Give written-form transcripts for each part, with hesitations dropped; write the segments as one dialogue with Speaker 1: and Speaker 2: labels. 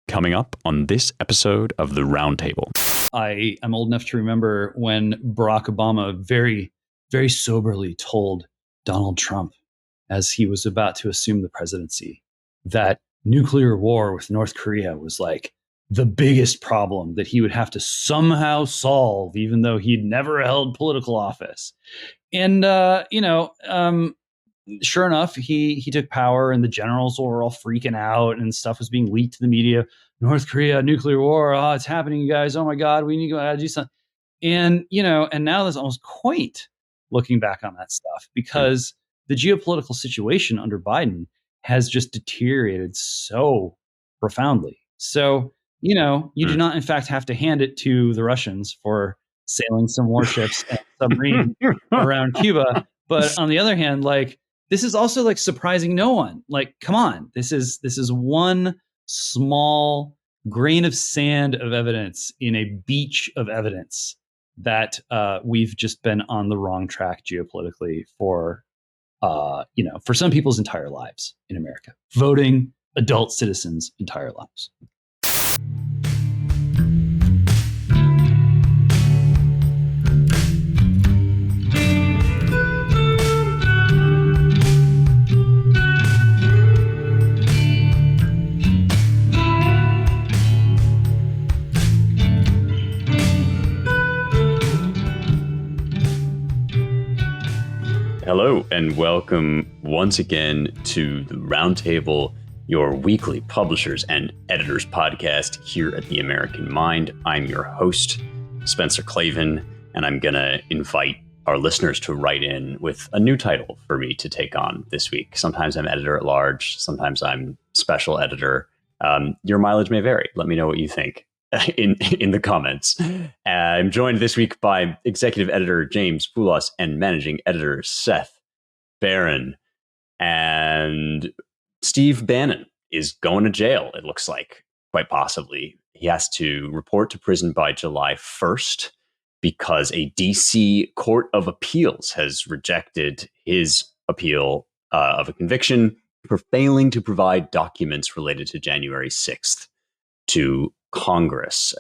Speaker 1: Coming up on this episode of the Roundtable.
Speaker 2: I am old enough to remember when Barack Obama very, very soberly told Donald Trump, as he was about to assume the presidency, that nuclear war with North Korea was like the biggest problem that he would have to somehow solve, even though he'd never held political office. And, sure enough, he took power and the generals were all freaking out and stuff was being leaked to the media. North Korea, nuclear war. Oh, it's happening, you guys. Oh my God, we need to do something. And, and now there's almost quaint looking back on that stuff because the geopolitical situation under Biden has just deteriorated so profoundly. So, you do not, in fact, have to hand it to the Russians for sailing some warships and submarine around Cuba. But on the other hand, this is also surprising no one. Come on, this is one small grain of sand of evidence in a beach of evidence that we've just been on the wrong track geopolitically for some people's entire lives in America, voting adult citizens' entire lives.
Speaker 1: Hello, and welcome once again to the Roundtable, your weekly publishers and editors podcast here at The American Mind. I'm your host, Spencer Klavan, and I'm going to invite our listeners to write in with a new title for me to take on this week. Sometimes I'm editor at large, sometimes I'm special editor. Your mileage may vary. Let me know what you think in the comments. I'm joined this week by executive editor James Poulos and managing editor Seth Barron. And Steve Bannon is going to jail, it looks like, quite possibly. He has to report to prison by July 1st because a DC Court of Appeals has rejected his appeal of a conviction for failing to provide documents related to January 6th to Congress.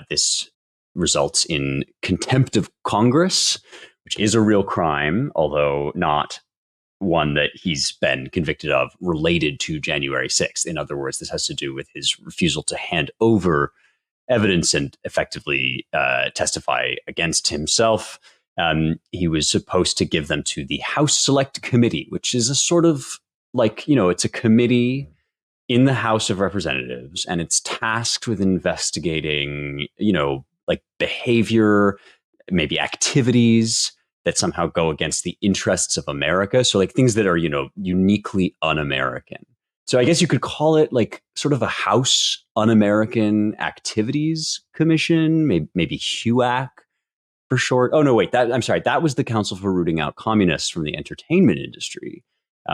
Speaker 1: This results in contempt of Congress, which is a real crime, although not one that he's been convicted of related to January 6th. In other words, this has to do with his refusal to hand over evidence and effectively testify against himself. He was supposed to give them to the House Select Committee, which is a sort of it's a committee in the House of Representatives, and it's tasked with investigating, behavior, maybe activities that somehow go against the interests of America. So things that are, uniquely un-American. So I guess you could call it sort of a House Un-American Activities Commission, maybe HUAC for short. Oh, no, wait, I'm sorry. That was the Council for Rooting Out Communists from the entertainment industry.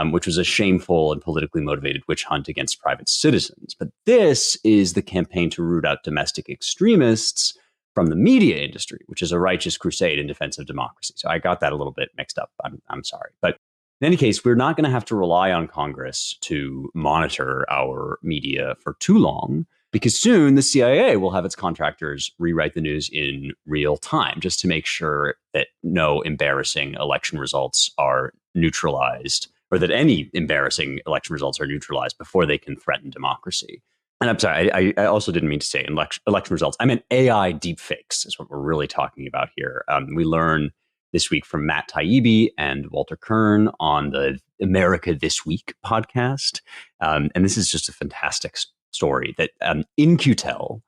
Speaker 1: Which was a shameful and politically motivated witch hunt against private citizens. But this is the campaign to root out domestic extremists from the media industry, which is a righteous crusade in defense of democracy. So I got that a little bit mixed up. I'm sorry. But in any case, we're not going to have to rely on Congress to monitor our media for too long, because soon the CIA will have its contractors rewrite the news in real time just to make sure that no embarrassing election results are neutralized, or that any embarrassing election results are neutralized before they can threaten democracy. And I'm sorry, I also didn't mean to say election results. I meant AI deepfakes is what we're really talking about here. We learn this week from Matt Taibbi and Walter Kern on the America This Week podcast. And this is just a fantastic story that In-Q-Tel,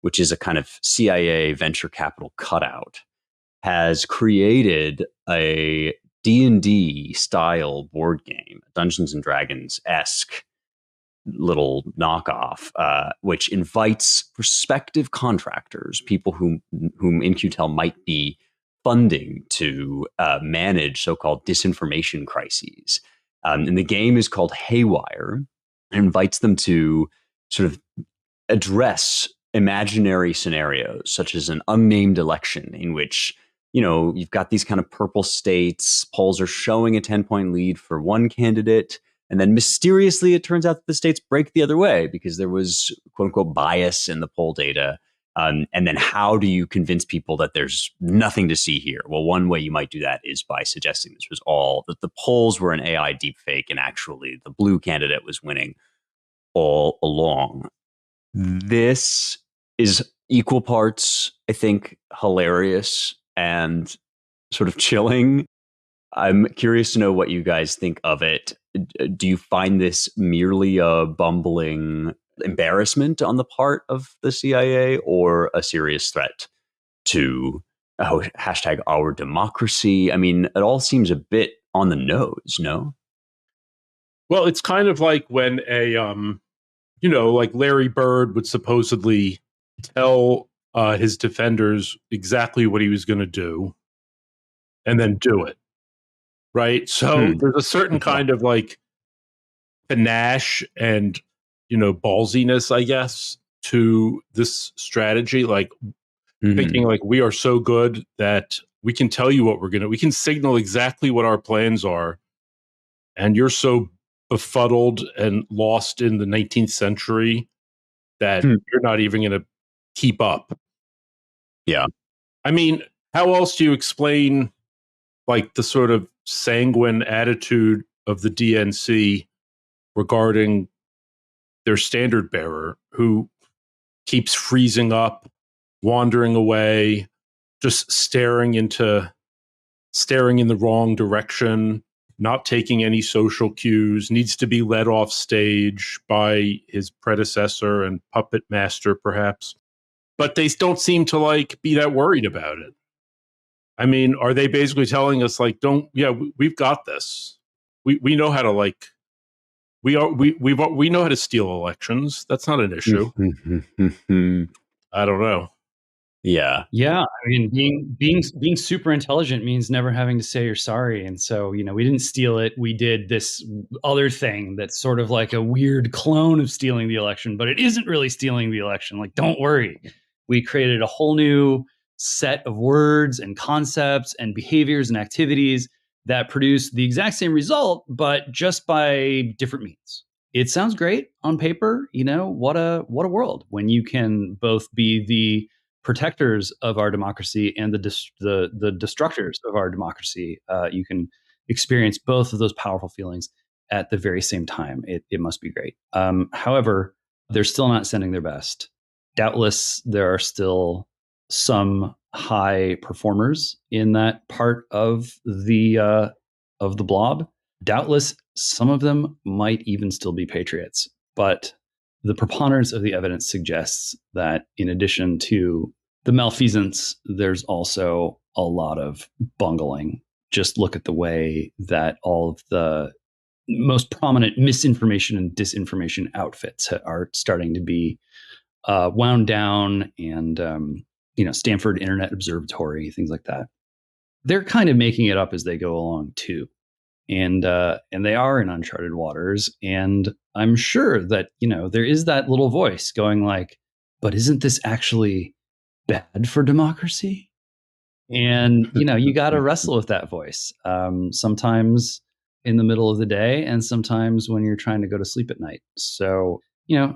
Speaker 1: which is a kind of CIA venture capital cutout, has created a D&D style board game, Dungeons and Dragons-esque little knockoff, which invites prospective contractors, people whom In-Q-Tel might be funding to manage so-called disinformation crises. And the game is called Haywire, and invites them to sort of address imaginary scenarios, such as an unnamed election in which you've got these kind of purple states. Polls are showing a 10-point lead for one candidate, And then mysteriously, it turns out that the states break the other way because there was quote unquote bias in the poll data. And then how do you convince people that there's nothing to see here? Well, one way you might do that is by suggesting this was all, that the polls were an AI deepfake and actually the blue candidate was winning all along. This is equal parts, I think, hilarious and sort of chilling. I'm curious to know what you guys think of it. Do you find this merely a bumbling embarrassment on the part of the CIA or a serious threat to hashtag our democracy? I mean, it all seems a bit on the nose, no?
Speaker 3: Well, it's kind of like when like Larry Bird would supposedly tell his defenders exactly what he was going to do and then do it. Right. So there's a certain kind of like panache and, ballsiness, I guess, to this strategy. Like thinking like we are so good that we can tell you what we can signal exactly what our plans are. And you're so befuddled and lost in the 19th century that you're not even going to keep up.
Speaker 1: Yeah.
Speaker 3: I mean, how else do you explain like the sort of sanguine attitude of the DNC regarding their standard bearer who keeps freezing up, wandering away, just staring in the wrong direction, not taking any social cues, needs to be led off stage by his predecessor and puppet master, perhaps. But they don't seem to like be that worried about it. I mean, are they basically telling us like, we've got this. We know how to like, we know how to steal elections. That's not an issue. I don't know.
Speaker 1: Yeah.
Speaker 2: Yeah. I mean, being super intelligent means never having to say you're sorry. And so, we didn't steal it. We did this other thing that's sort of like a weird clone of stealing the election, but it isn't really stealing the election. Like, don't worry. We created a whole new set of words and concepts and behaviors and activities that produce the exact same result, but just by different means. It sounds great on paper. What a world when you can both be the protectors of our democracy and the destructors of our democracy. You can experience both of those powerful feelings at the very same time. It must be great. However, they're still not sending their best. Doubtless, there are still some high performers in that part of the blob. Doubtless, some of them might even still be patriots, but the preponderance of the evidence suggests that in addition to the malfeasance, there's also a lot of bungling. Just look at the way that all of the most prominent misinformation and disinformation outfits are starting to be wound down, and Stanford Internet Observatory, things like that. They're kind of making it up as they go along too. And they are in uncharted waters. And I'm sure that, there is that little voice going like, but isn't this actually bad for democracy? And, you got to wrestle with that voice. Sometimes in the middle of the day and sometimes when you're trying to go to sleep at night. So,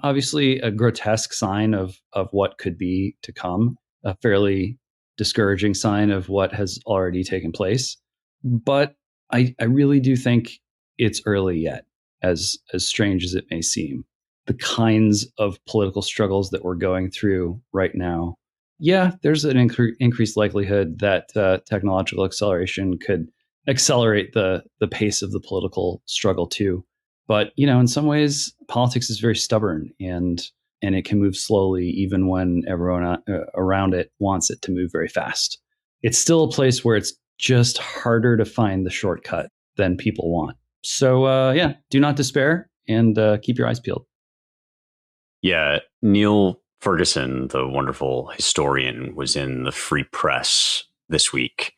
Speaker 2: obviously a grotesque sign of what could be to come, a fairly discouraging sign of what has already taken place. But I really do think it's early yet, as strange as it may seem. The kinds of political struggles that we're going through right now, there's an increased likelihood that technological acceleration could accelerate the pace of the political struggle too. But in some ways, politics is very stubborn, and it can move slowly, even when everyone around it wants it to move very fast. It's still a place where it's just harder to find the shortcut than people want. So, do not despair and keep your eyes peeled.
Speaker 1: Yeah, Neil Ferguson, the wonderful historian, was in the Free Press this week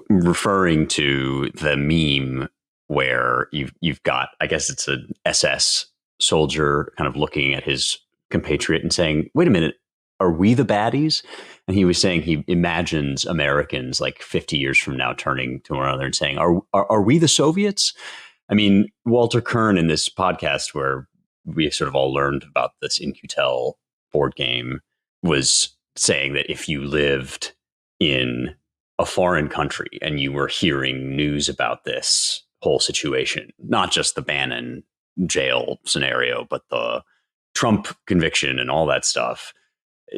Speaker 1: referring to the meme where you've got, I guess it's an SS soldier kind of looking at his compatriot and saying, wait a minute, are we the baddies? And he was saying he imagines Americans like 50 years from now turning to one another and saying, are we the Soviets? I mean, Walter Kern in this podcast where we sort of all learned about this In-Q-Tel board game was saying that if you lived in a foreign country and you were hearing news about this whole situation, not just the Bannon jail scenario, but the Trump conviction and all that stuff,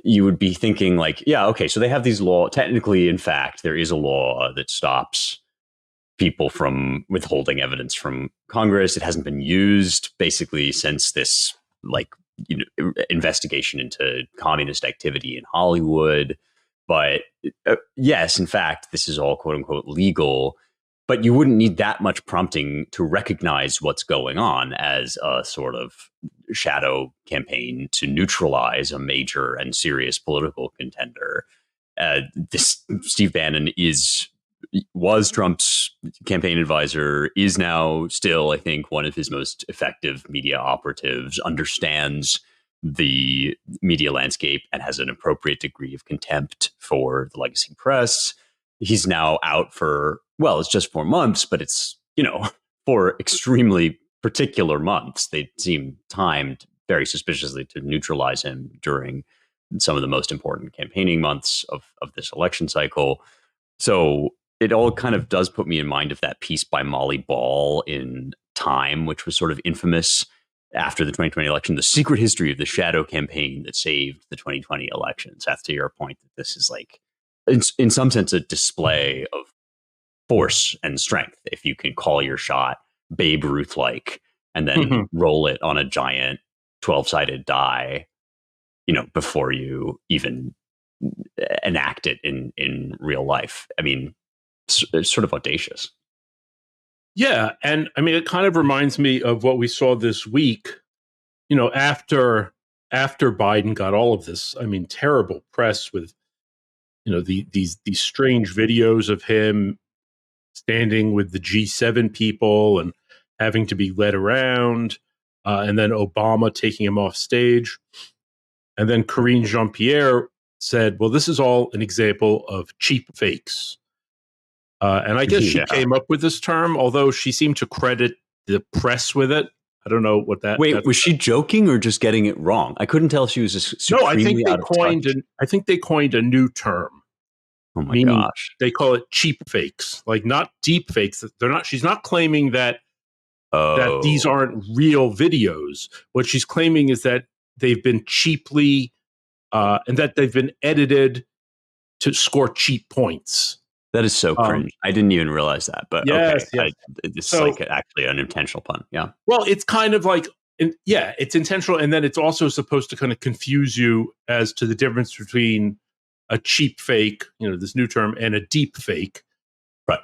Speaker 1: you would be thinking like, yeah, okay, so they have these law. Technically, in fact, there is a law that stops people from withholding evidence from Congress. It hasn't been used basically since this investigation into communist activity in Hollywood. But yes, in fact, this is all quote unquote legal. But you wouldn't need that much prompting to recognize what's going on as a sort of shadow campaign to neutralize a major and serious political contender. This Steve Bannon was Trump's campaign advisor, is now still, I think, one of his most effective media operatives, understands the media landscape and has an appropriate degree of contempt for the legacy press. He's now out for, well, it's just 4 months, but it's, for extremely particular months. They seem timed very suspiciously to neutralize him during some of the most important campaigning months of this election cycle. So it all kind of does put me in mind of that piece by Molly Ball in Time, which was sort of infamous after the 2020 election, the secret history of the shadow campaign that saved the 2020 elections. That's to your point that this is like, in some sense, a display of force and strength. If you can call your shot Babe Ruth-like and then roll it on a giant 12-sided die, before you even enact it in real life. I mean, it's sort of audacious.
Speaker 3: Yeah. And I mean, it kind of reminds me of what we saw this week, after Biden got all of this, I mean, terrible press with, these strange videos of him standing with the G7 people and having to be led around, and then Obama taking him off stage. And then Karine Jean-Pierre said, well, this is all an example of cheap fakes. And I guess she came up with this term, although she seemed to credit the press with it. I don't know what that.
Speaker 1: Wait, was she joking or just getting it wrong? I couldn't tell if she was just
Speaker 3: no. I think they coined a new term.
Speaker 1: Oh my gosh!
Speaker 3: They call it cheap fakes, like not deep fakes. They're not. She's not claiming that these aren't real videos. What she's claiming is that they've been cheaply and that they've been edited to score cheap points.
Speaker 1: That is so cringe. I didn't even realize that, but
Speaker 3: yes,
Speaker 1: okay. Yes. It's like actually an intentional pun. Yeah.
Speaker 3: Well, it's kind of like, it's intentional. And then it's also supposed to kind of confuse you as to the difference between a cheap fake, this new term, and a deep fake.
Speaker 1: Right.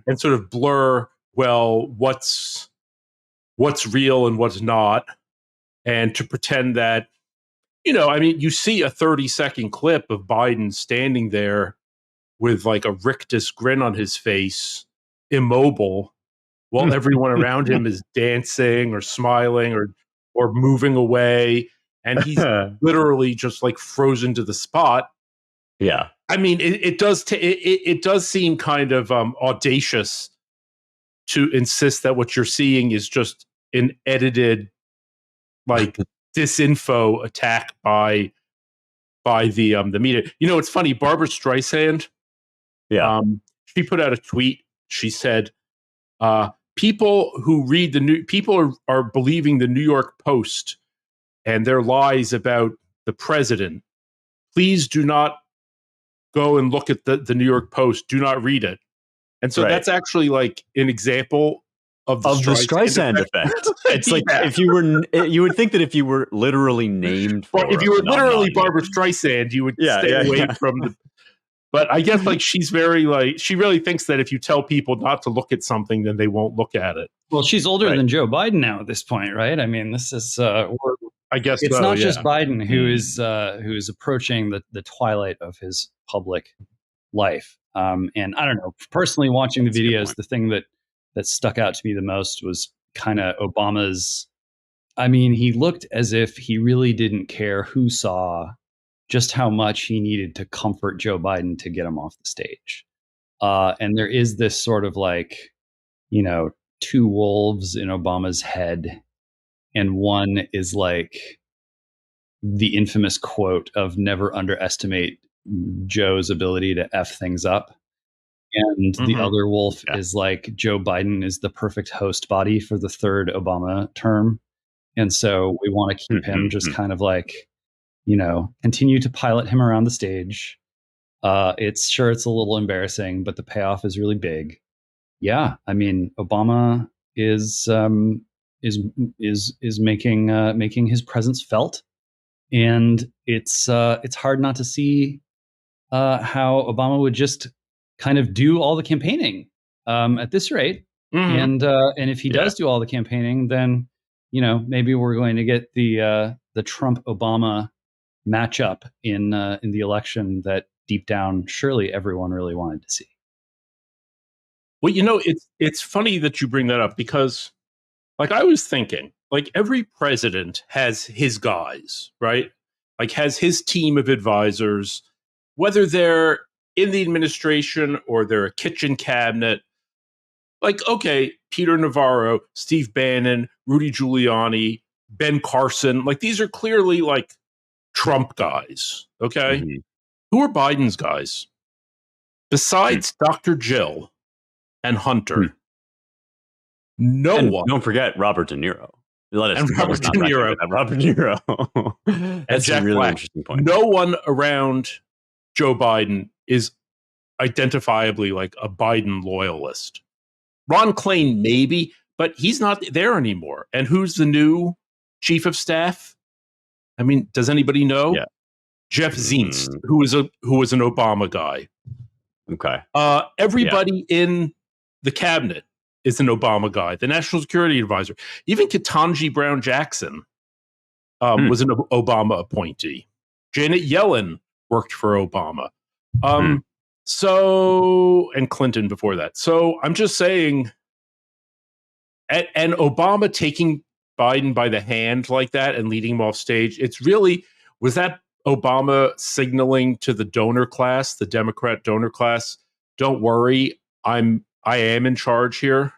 Speaker 3: And sort of blur, well, what's real and what's not. And to pretend that, you see a 30-second clip of Biden standing there with like a rictus grin on his face, immobile, while everyone around him is dancing or smiling or moving away, and he's literally just like frozen to the spot.
Speaker 1: Yeah,
Speaker 3: I mean, it does seem kind of audacious to insist that what you're seeing is just an edited, like disinfo attack by the media. It's funny. Barbara Streisand.
Speaker 1: Yeah.
Speaker 3: She put out a tweet. She said, people who read people are believing the New York Post and their lies about the president. Please do not go and look at the New York Post. Do not read it. And so that's actually like an example of the
Speaker 1: Streisand effect. It's like if you would think that if you were literally named for
Speaker 3: if you were literally Barbara Streisand, you would stay away from the. But I guess like she's very she really thinks that if you tell people not to look at something, then they won't look at it.
Speaker 2: Well, she's older than Joe Biden now at this point, right? I mean, this is
Speaker 3: I guess
Speaker 2: it's not just Biden who is approaching the twilight of his public life. And I don't know, personally watching the videos, the thing that stuck out to me the most was kind of Obama's. I mean, he looked as if he really didn't care who saw just how much he needed to comfort Joe Biden to get him off the stage. And there is this sort of like, two wolves in Obama's head, and one is like the infamous quote of "Never underestimate Joe's ability to f things up." And the other wolf is like Joe Biden is the perfect host body for the third Obama term. And so we want to keep him just kind of like, continue to pilot him around the stage. It's a little embarrassing, but the payoff is really big. Yeah, I mean, Obama is making his presence felt, and it's hard not to see how Obama would just kind of do all the campaigning at this rate. And if he does do all the campaigning, then maybe we're going to get the Trump Obama matchup in the election that deep down surely everyone really wanted to see.
Speaker 3: Well, it's funny that you bring that up, because like I was thinking, like every president has his guys, right? Like has his team of advisors, whether they're in the administration or they're a kitchen cabinet. Like, okay, Peter Navarro, Steve Bannon, Rudy Giuliani, Ben Carson, like these are clearly like Trump guys, okay? Who are Biden's guys? Besides Dr. Jill and Hunter, no one.
Speaker 1: Don't forget Robert De Niro.
Speaker 3: Robert De Niro.
Speaker 1: Robert De Niro. That's a really interesting point.
Speaker 3: No one around Joe Biden is identifiably like a Biden loyalist. Ron Klain, maybe, but he's not there anymore. And who's the new chief of staff? I mean, does anybody know?
Speaker 1: Yeah.
Speaker 3: Jeff Zients, who was an Obama guy.
Speaker 1: Okay.
Speaker 3: Everybody in the cabinet is an Obama guy. The national security advisor, even Ketanji Brown Jackson, was an Obama appointee. Janet Yellen worked for Obama. So, and Clinton before that. So I'm just saying, and Obama taking Biden by the hand like that and leading him off stage, it's really, was that Obama signaling to the donor class, the Democrat donor class, don't worry, I am in charge here?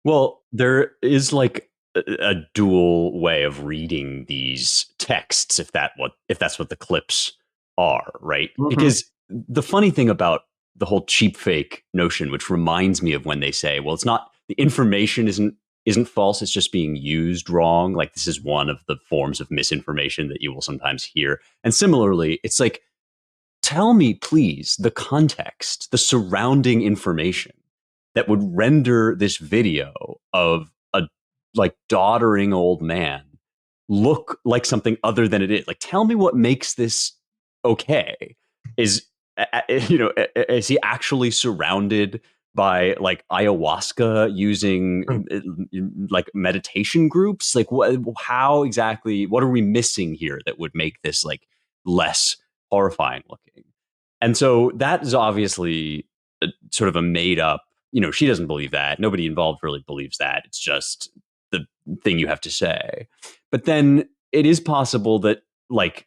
Speaker 1: Well, there is like a dual way of reading these texts, if that's what the clips are, right? Because the funny thing about the whole cheap fake notion, which reminds me of when they say, well, it's not, the information isn't false, it's just being used wrong. Like this is one of the forms of misinformation that you will sometimes hear. And similarly, it's like, tell me, please, the context, the surrounding information that would render this video of a like doddering old man look like something other than it is. Like, tell me what makes this okay. Is he actually surrounded by like ayahuasca using like meditation groups? Like how exactly, what are we missing here that would make this like less horrifying looking? And so that is obviously sort of a made up, she doesn't believe that. Nobody involved really believes that. It's just the thing you have to say. But then it is possible that like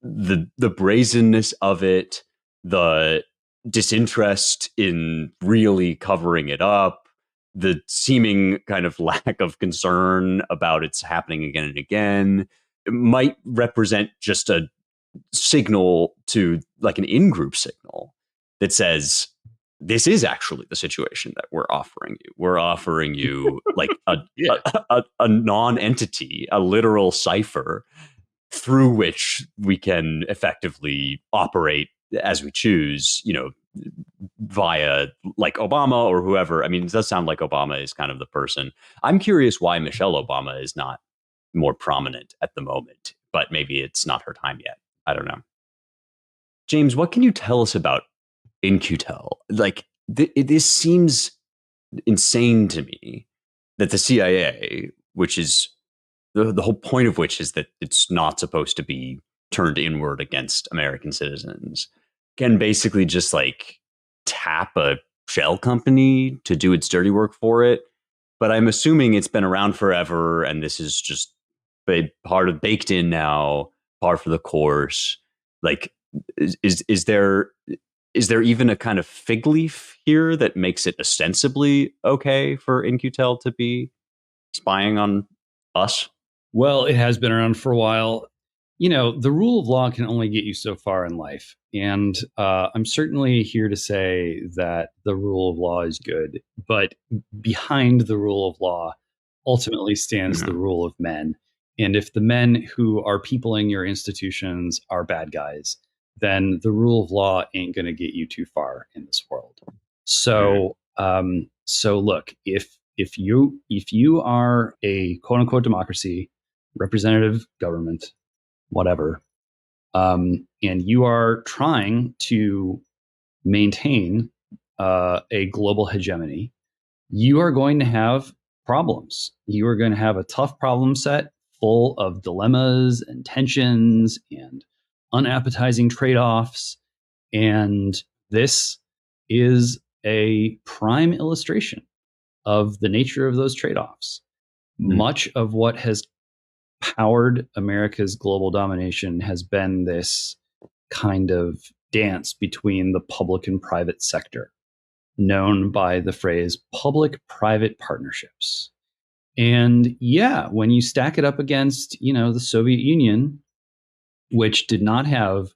Speaker 1: the brazenness of it, the disinterest in really covering it up, the seeming kind of lack of concern about it's happening again and again, it might represent just a signal to like an in-group signal that says, this is actually the situation that we're offering you. We're offering you like a non-entity, a literal cipher through which we can effectively operate as we choose, via like Obama or whoever. I mean, it does sound like Obama is kind of the person. I'm curious why Michelle Obama is not more prominent at the moment, but maybe it's not her time yet. I don't know. James, what can you tell us about In-Q-Tel? Like, this seems insane to me that the CIA, which is the whole point of which is that it's not supposed to be turned inward against American citizens, can basically just like tap a shell company to do its dirty work for it. But I'm assuming it's been around forever, and this is just baked in now, par for the course. Like, is there is there even a kind of fig leaf here that makes it ostensibly okay for In-Q-Tel to be spying on us?
Speaker 2: Well, it has been around for a while. The rule of law can only get you so far in life. And I'm certainly here to say that the rule of law is good. But behind the rule of law ultimately stands the rule of men. And if the men who are peopling your institutions are bad guys, then the rule of law ain't going to get you too far in this world. So, so look, if you are a quote unquote democracy, representative government, whatever, and you are trying to maintain a global hegemony, you are going to have problems. You are going to have a tough problem set full of dilemmas and tensions and unappetizing trade-offs. And this is a prime illustration of the nature of those trade-offs. Much of what has powered America's global domination has been this kind of dance between the public and private sector, known by the phrase public-private partnerships. And yeah, when you stack it up against, the Soviet Union, which did not have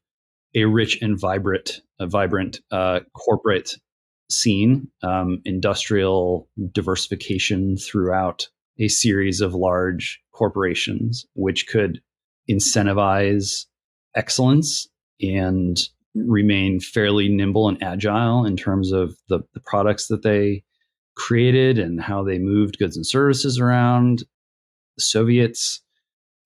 Speaker 2: a rich and vibrant corporate scene, industrial diversification throughout a series of large corporations, which could incentivize excellence and remain fairly nimble and agile in terms of the products that they created and how they moved goods and services around. The Soviets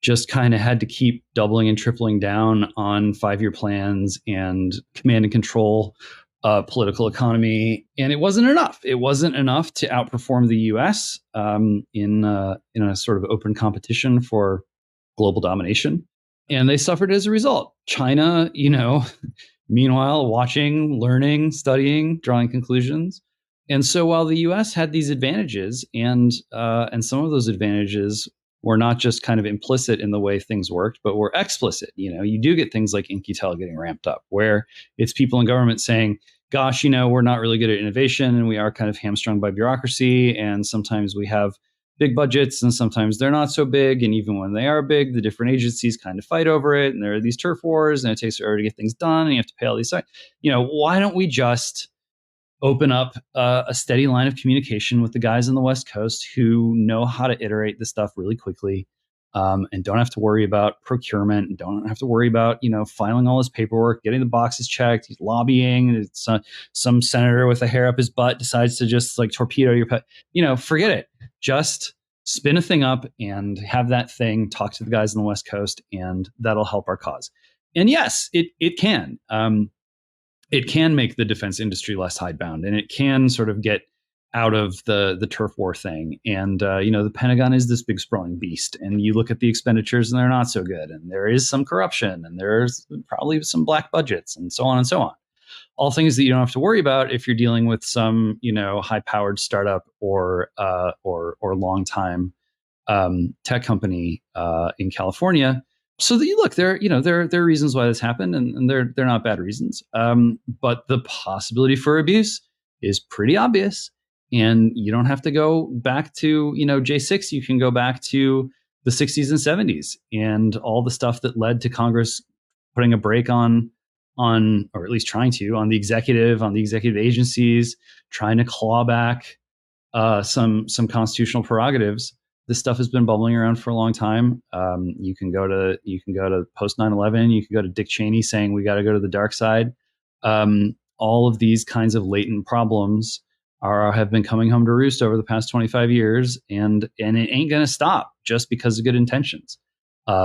Speaker 2: just kind of had to keep doubling and tripling down on 5-year plans and command and control political economy. And it wasn't enough. It wasn't enough to outperform the US in a sort of open competition for global domination. And they suffered as a result. China, meanwhile, watching, learning, studying, drawing conclusions. And so while the US had these advantages, and some of those advantages were not just kind of implicit in the way things worked, but were explicit. You do get things like In-Q-Tel getting ramped up, where it's people in government saying, gosh, we're not really good at innovation and we are kind of hamstrung by bureaucracy. And sometimes we have big budgets and sometimes they're not so big. And even when they are big, the different agencies kind of fight over it. And there are these turf wars and it takes forever to get things done. And you have to pay all these. Why don't we just open up a steady line of communication with the guys on the West Coast who know how to iterate this stuff really quickly, and don't have to worry about procurement, and don't have to worry about filing all his paperwork, getting the boxes checked. He's lobbying, and some senator with a hair up his butt decides to just like torpedo your pet. Forget it. Just spin a thing up and have that thing talk to the guys on the West Coast, and that'll help our cause. And yes, it can. It can make the defense industry less hidebound, and it can sort of get out of the turf war thing. And the Pentagon is this big sprawling beast, and you look at the expenditures and they're not so good, and there is some corruption, and there's probably some black budgets, and so on and so on. All things that you don't have to worry about if you're dealing with some high powered startup or long time tech company in California. So that you look, there are reasons why this happened, and they're not bad reasons. But the possibility for abuse is pretty obvious, and you don't have to go back to J6. You can go back to the 60s and 70s and all the stuff that led to Congress putting a brake on, or at least trying to, on the executive agencies, trying to claw back some constitutional prerogatives. This stuff has been bubbling around for a long time. You can go to post 9/11. You can go to Dick Cheney saying we got to go to the dark side. All of these kinds of latent problems have been coming home to roost over the past 25 years, and it ain't going to stop just because of good intentions.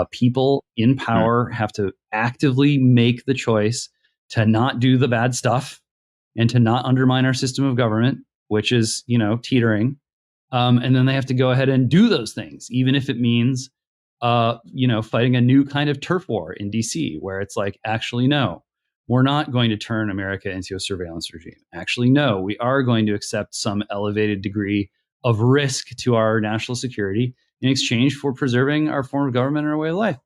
Speaker 2: People in power have to actively make the choice to not do the bad stuff and to not undermine our system of government, which is teetering. And then they have to go ahead and do those things, even if it means, fighting a new kind of turf war in DC, where it's like, actually, no, we're not going to turn America into a surveillance regime. Actually, no, we are going to accept some elevated degree of risk to our national security in exchange for preserving our form of government and our way of life.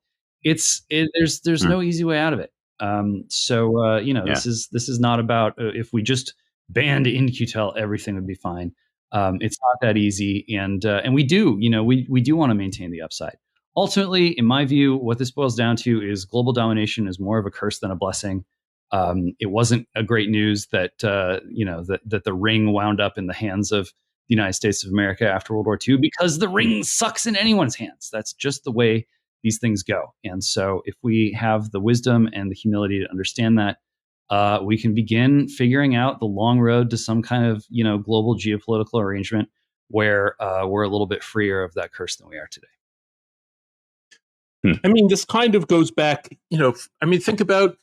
Speaker 2: There's no easy way out of it. This is not about if we just banned In-Q-Tel, everything would be fine. It's not that easy, and we do want to maintain the upside. Ultimately, in my view, what this boils down to is global domination is more of a curse than a blessing. It wasn't a great news that that the ring wound up in the hands of the United States of America after World War II, because the ring sucks in anyone's hands. That's just the way these things go. And so if we have the wisdom and the humility to understand that, we can begin figuring out the long road to some kind of global geopolitical arrangement where we're a little bit freer of that curse than we are today.
Speaker 3: I mean, this kind of goes back, think about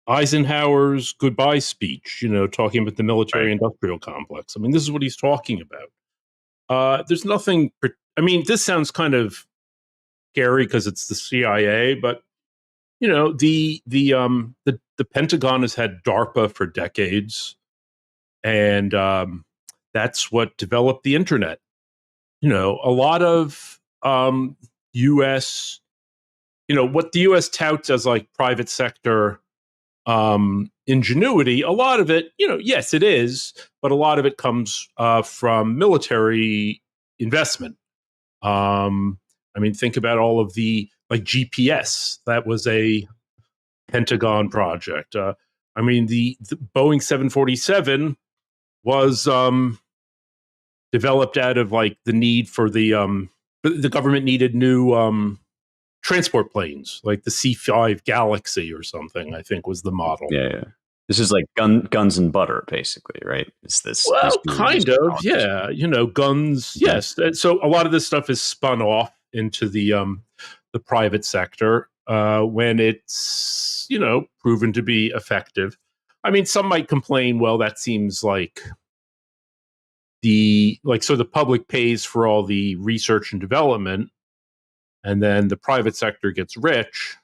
Speaker 3: Eisenhower's goodbye speech, talking about the military-industrial complex. I mean, this is what he's talking about. There's nothing, this sounds kind of scary because it's the CIA, but, the Pentagon has had DARPA for decades, and that's what developed the internet. A lot of U.S., what the U.S. touts as like private sector ingenuity, a lot of it, yes, it is, but a lot of it comes from military investment. Think about all of the GPS. That was a Pentagon project. The Boeing 747 was developed out of the need for the government needed new transport planes, like the C-5 Galaxy or something, I think was the model.
Speaker 1: Yeah. This is like guns and butter, basically, right? Is this?
Speaker 3: Well, kind of, yeah. Guns, yes. So a lot of this stuff is spun off into the private sector when it's proven to be effective. Some might complain, well, that seems like the public pays for all the research and development, and then the private sector gets rich.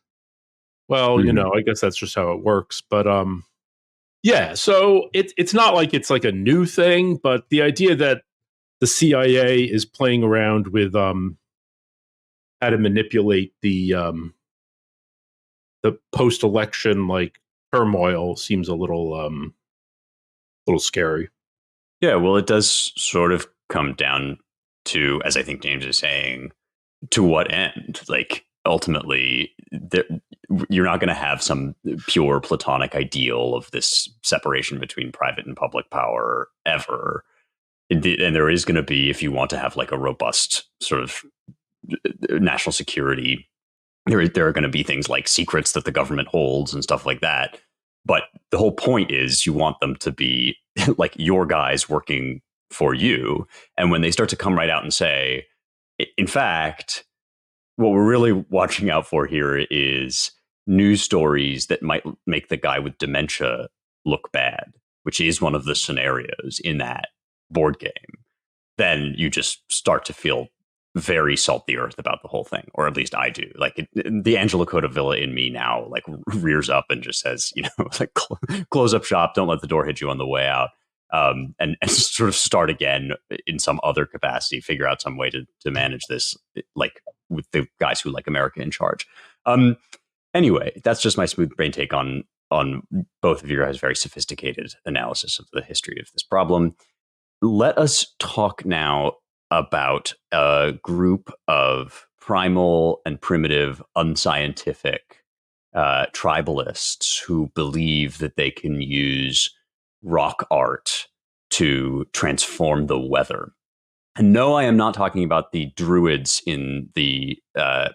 Speaker 3: Well, I guess that's just how it works. But yeah, so it's not like it's like a new thing, but the idea that the CIA is playing around with how to manipulate the post-election turmoil seems a little scary.
Speaker 1: Yeah, well, it does sort of come down to, as I think James is saying, to what end? Ultimately, you're not going to have some pure platonic ideal of this separation between private and public power ever. And there is going to be, if you want to have a robust sort of national security, there are going to be things like secrets that the government holds and stuff like that. But the whole point is you want them to be your guys working for you. And when they start to come right out and say, in fact, what we're really watching out for here is news stories that might make the guy with dementia look bad, which is one of the scenarios in that board game, then you just start to feel very salt the earth about the whole thing, or at least I do. The Angelo Codavilla in me now rears up and just says, close up shop, don't let the door hit you on the way out, and sort of start again in some other capacity, figure out some way to manage this, with the guys who like America in charge. Anyway, that's just my smooth brain take on both of you guys' very sophisticated analysis of the history of this problem. Let us talk now about a group of primal and primitive, unscientific tribalists who believe that they can use rock art to transform the weather. And no, I am not talking about the Druids in the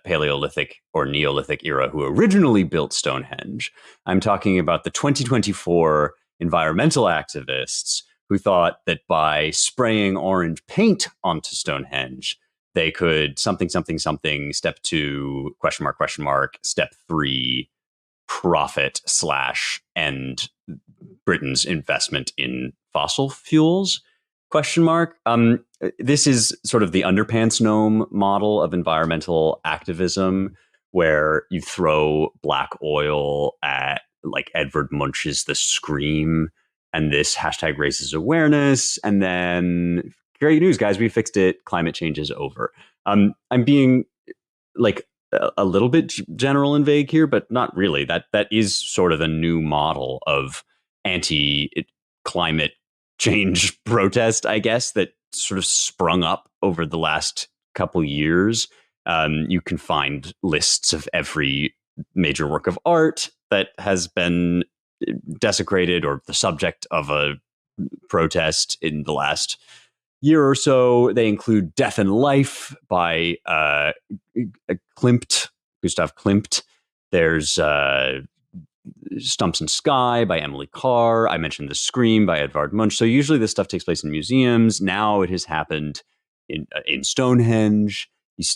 Speaker 1: Paleolithic or Neolithic era who originally built Stonehenge. I'm talking about the 2024 environmental activists who thought that by spraying orange paint onto Stonehenge, they could something, step 2, question mark, step 3, profit / end Britain's investment in fossil fuels, ? This is sort of the underpants gnome model of environmental activism, where you throw black oil at Edvard Munch's The Scream, and this hashtag raises awareness, and then great news, guys, we fixed it. Climate change is over. I'm being a little bit general and vague here, but not really. That is sort of a new model of anti-climate change protest, I guess, that sort of sprung up over the last couple years. You can find lists of every major work of art that has been desecrated or the subject of a protest in the last year or so. They include Death and Life by Gustav Klimt. There's Stumps and Sky by Emily Carr. I mentioned The Scream by Edvard Munch. So usually this stuff takes place in museums. Now it has happened in Stonehenge.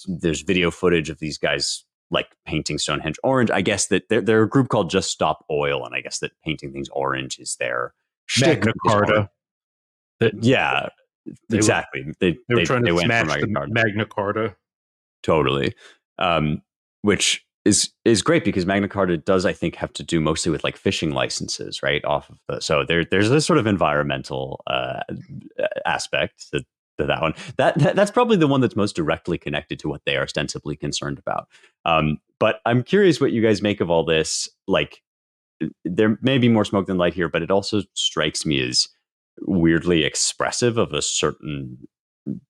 Speaker 1: There's video footage of these guys like painting Stonehenge orange. I guess that they're a group called Just Stop Oil, and I guess that painting things orange is their
Speaker 3: Magna Carta.
Speaker 1: Yeah, exactly. They
Speaker 3: were trying to
Speaker 1: went
Speaker 3: smash
Speaker 1: for
Speaker 3: Magna Carta.
Speaker 1: Totally. Which is great because Magna Carta does, I think, have to do mostly with like fishing licenses, right? Off of so there's this sort of environmental aspect to that one. That's probably the one that's most directly connected to what they are ostensibly concerned about. But I'm curious what you guys make of all this. Like, there may be more smoke than light here, but it also strikes me as weirdly expressive of a certain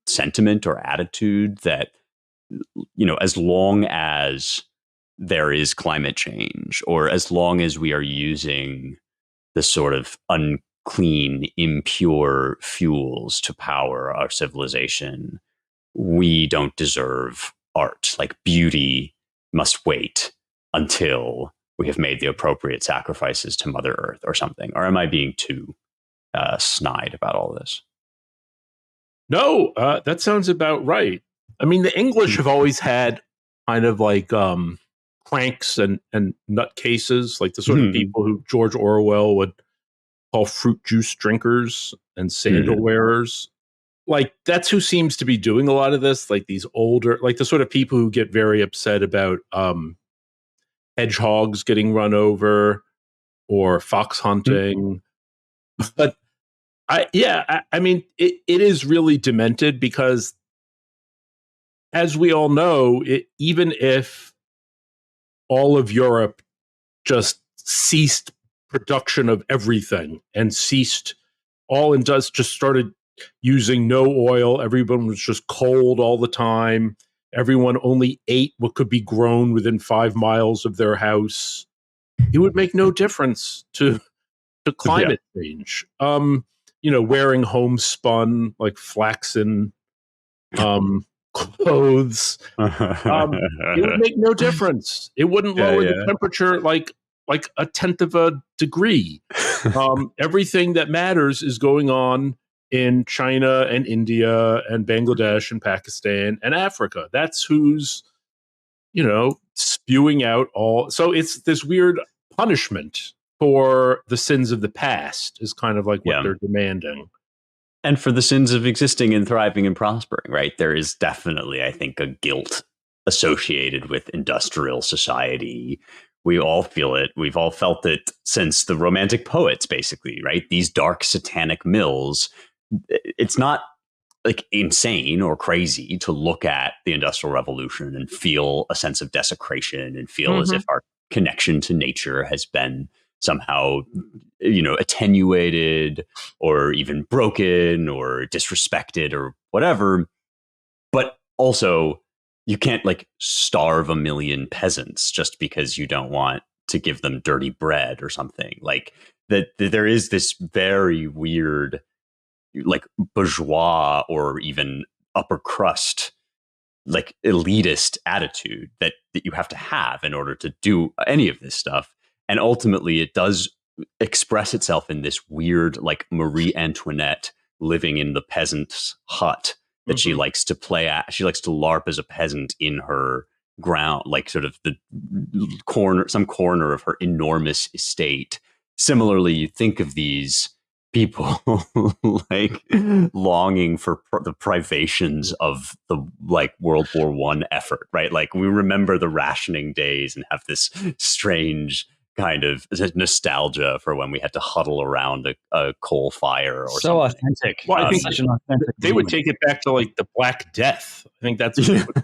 Speaker 1: sentiment or attitude that, you know, as long as there is climate change, or as long as we are using the sort of unclean, impure fuels to power our civilization, we don't deserve art. Like, beauty must wait until we have made the appropriate sacrifices to Mother Earth or something. Or am I being too snide about all this?
Speaker 3: No, that sounds about right. I mean, the English have always had kind of like cranks and nutcases, like the sort of people who George Orwell would call fruit juice drinkers and sandal wearers. Like, that's who seems to be doing a lot of this. Like these older, like the sort of people who get very upset about hedgehogs getting run over or fox hunting. But I mean, it is really demented because, as we all know, even if all of Europe just ceased production of everything and ceased all and just started using no oil, everyone was just cold all the time, everyone only ate what could be grown within 5 miles of their house, it would make no difference to climate change. You know, wearing homespun, like flaxen clothes, it would make no difference. It wouldn't lower the temperature like a tenth of a degree. Everything that matters is going on in China and India and Bangladesh and Pakistan and Africa. That's who's, you know, spewing out all. So it's this weird punishment for the sins of the past is kind of like what they're demanding.
Speaker 1: And for the sins of existing and thriving and prospering, right? There is definitely, I think, a guilt associated with industrial society. We all feel it. We've all felt it since the Romantic poets, basically, right? These dark satanic mills. It's not like insane or crazy to look at the Industrial Revolution and feel a sense of desecration and feel as if our connection to nature has been somehow, you know, attenuated or even broken or disrespected or whatever. But also, you can't like starve a million peasants just because you don't want to give them dirty bread or something. Like that there is this very weird, like bourgeois or even upper crust, like elitist attitude that you have to have in order to do any of this stuff. And ultimately, it does express itself in this weird, like Marie Antoinette living in the peasant's hut that she likes to play at. She likes to LARP as a peasant in her ground, like sort of the corner, some corner of her enormous estate. Similarly, you think of these people like longing for the privations of the like World War I effort, right? Like we remember the rationing days and have this strange kind of nostalgia for when we had to huddle around a coal fire or
Speaker 2: so
Speaker 1: something.
Speaker 2: Authentic.
Speaker 3: Well, I think
Speaker 2: such an authentic
Speaker 3: they would take it back to like the Black Death. I think that's what they would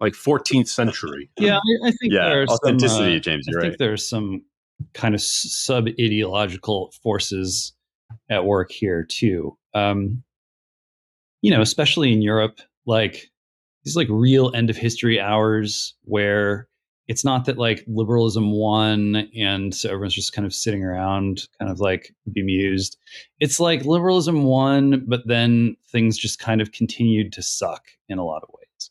Speaker 3: like 14th century.
Speaker 2: Yeah, I think
Speaker 1: Yeah,
Speaker 2: there's
Speaker 1: authenticity, James,
Speaker 2: I
Speaker 1: you're
Speaker 2: think
Speaker 1: right.
Speaker 2: there's some kind of sub ideological forces at work here too. Especially in Europe, like these like real end of history hours where it's not that like liberalism won and so everyone's just kind of sitting around kind of like bemused. It's like liberalism won, but then things just kind of continued to suck in a lot of ways.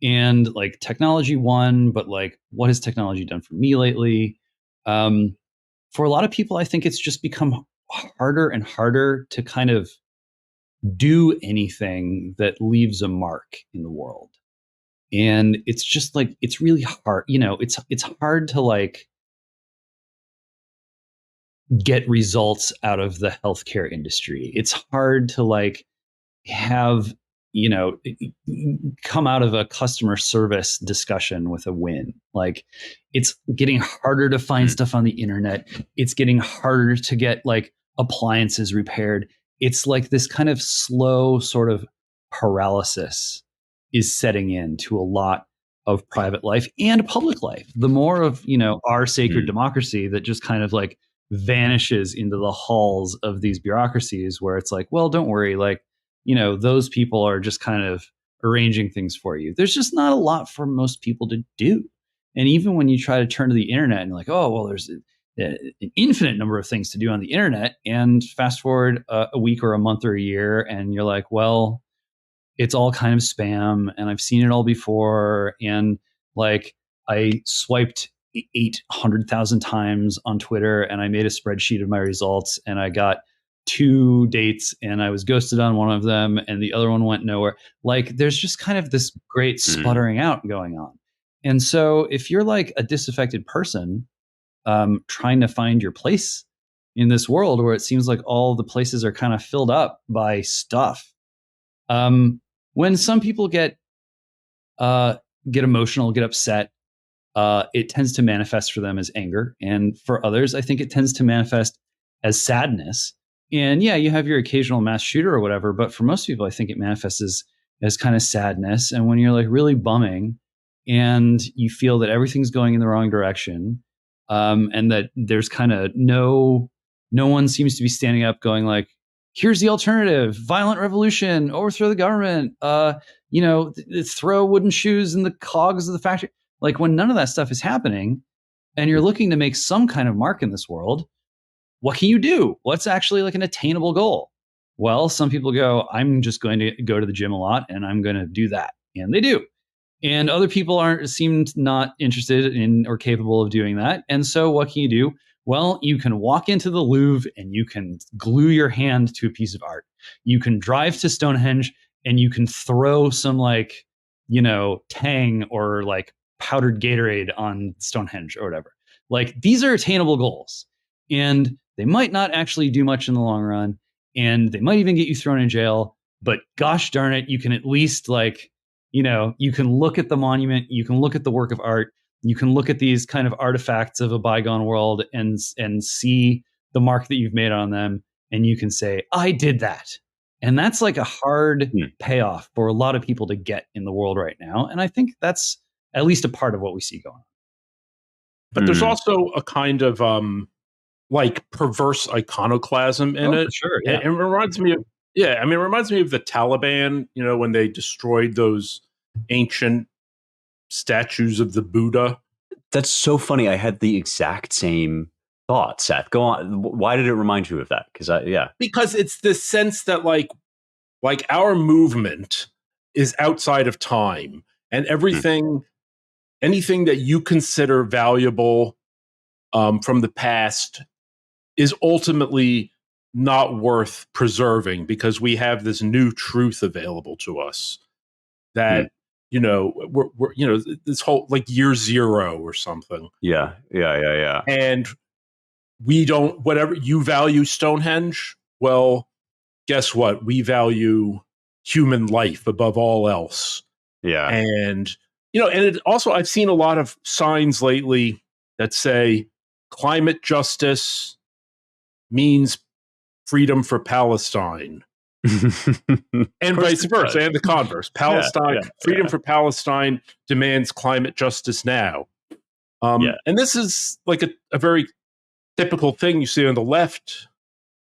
Speaker 2: And like technology won, but like what has technology done for me lately? For a lot of people, I think it's just become harder and harder to kind of do anything that leaves a mark in the world. And it's just like it's really hard, it's hard to like get results out of the healthcare industry. It's hard to like have, come out of a customer service discussion with a win. Like it's getting harder to find stuff on the internet. It's getting harder to get like appliances repaired. It's like this kind of slow sort of paralysis is setting in to a lot of private life and public life. The more of, our sacred democracy that just kind of like vanishes into the halls of these bureaucracies where it's like, well, don't worry, like, those people are just kind of arranging things for you. There's just not a lot for most people to do. And even when you try to turn to the internet and like, oh, well, there's an infinite number of things to do on the internet. And fast forward a week or a month or a year, and you're like, well, it's all kind of spam and I've seen it all before. And like I swiped 800,000 times on Twitter and I made a spreadsheet of my results and I got 2 dates and I was ghosted on one of them and the other one went nowhere. Like there's just kind of this great sputtering out going on. And so if you're like a disaffected person trying to find your place in this world where it seems like all the places are kind of filled up by stuff, when some people get emotional, get upset, it tends to manifest for them as anger, and for others, I think it tends to manifest as sadness. And yeah, you have your occasional mass shooter or whatever, but for most people, I think it manifests as kind of sadness. And when you're like really bumming, and you feel that everything's going in the wrong direction, and that there's kind of no one seems to be standing up, going like, here's the alternative: violent revolution, overthrow the government, throw wooden shoes in the cogs of the factory. Like when none of that stuff is happening and you're looking to make some kind of mark in this world, what can you do? What's actually like an attainable goal? Well, some people go, I'm just going to go to the gym a lot and I'm going to do that. And they do. And other people seemed not interested in or capable of doing that. And so what can you do? Well, you can walk into the Louvre and you can glue your hand to a piece of art. You can drive to Stonehenge and you can throw some like, Tang or like powdered Gatorade on Stonehenge or whatever. Like these are attainable goals and they might not actually do much in the long run. And they might even get you thrown in jail, but gosh darn it, you can at least like, you can look at the monument, you can look at the work of art, you can look at these kind of artifacts of a bygone world and see the mark that you've made on them. And you can say, I did that. And that's like a hard payoff for a lot of people to get in the world right now. And I think that's at least a part of what we see going on.
Speaker 3: But there's also a kind of like perverse iconoclasm in it.
Speaker 2: For sure, yeah.
Speaker 3: It reminds me of it reminds me of the Taliban, when they destroyed those ancient statues of the Buddha.
Speaker 1: That's so funny. I had the exact same thought, Seth. Go on. Why did it remind you of that? Because
Speaker 3: it's the sense that like our movement is outside of time, and anything that you consider valuable from the past is ultimately not worth preserving because we have this new truth available to us that we're this whole like year zero or something.
Speaker 1: Yeah.
Speaker 3: And we don't, whatever you value Stonehenge, well, guess what? We value human life above all else.
Speaker 1: Yeah.
Speaker 3: And and it also, I've seen a lot of signs lately that say climate justice means freedom for Palestine. And vice versa, and the converse. Palestine, freedom for Palestine demands climate justice now. And this is like a very typical thing you see on the left,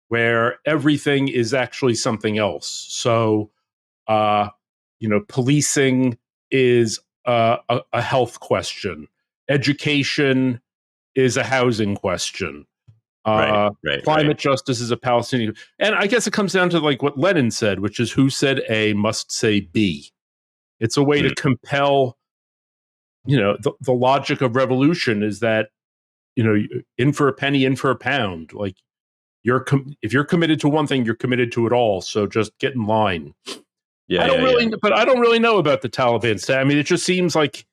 Speaker 3: where everything is actually something else. So, policing is a health question. Education is a housing question. Climate justice is a Palestinian. And I guess it comes down to like what Lenin said, which is who said A must say B. It's a way to compel, the logic of revolution is that, in for a penny, in for a pound. Like if you're committed to one thing, you're committed to it all. So just get in line. But I don't really know about the Taliban. I mean, it just seems like.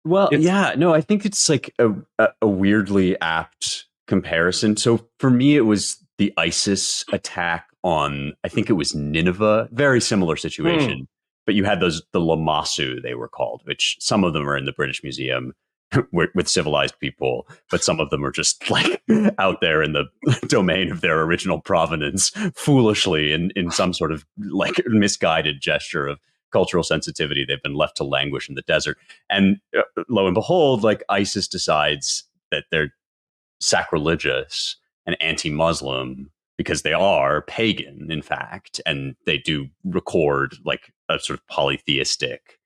Speaker 1: Well, I think it's like a weirdly apt comparison. So for me, it was the ISIS attack on, I think it was Nineveh, very similar situation. But you had the Lamassu, they were called, which some of them are in the British Museum with civilized people, but some of them are just like out there in the domain of their original provenance, foolishly in some sort of like misguided gesture of cultural sensitivity. They've been left to languish in the desert. And lo and behold, like ISIS decides that they're sacrilegious and anti-Muslim because they are pagan, in fact, and they do record like a sort of polytheistic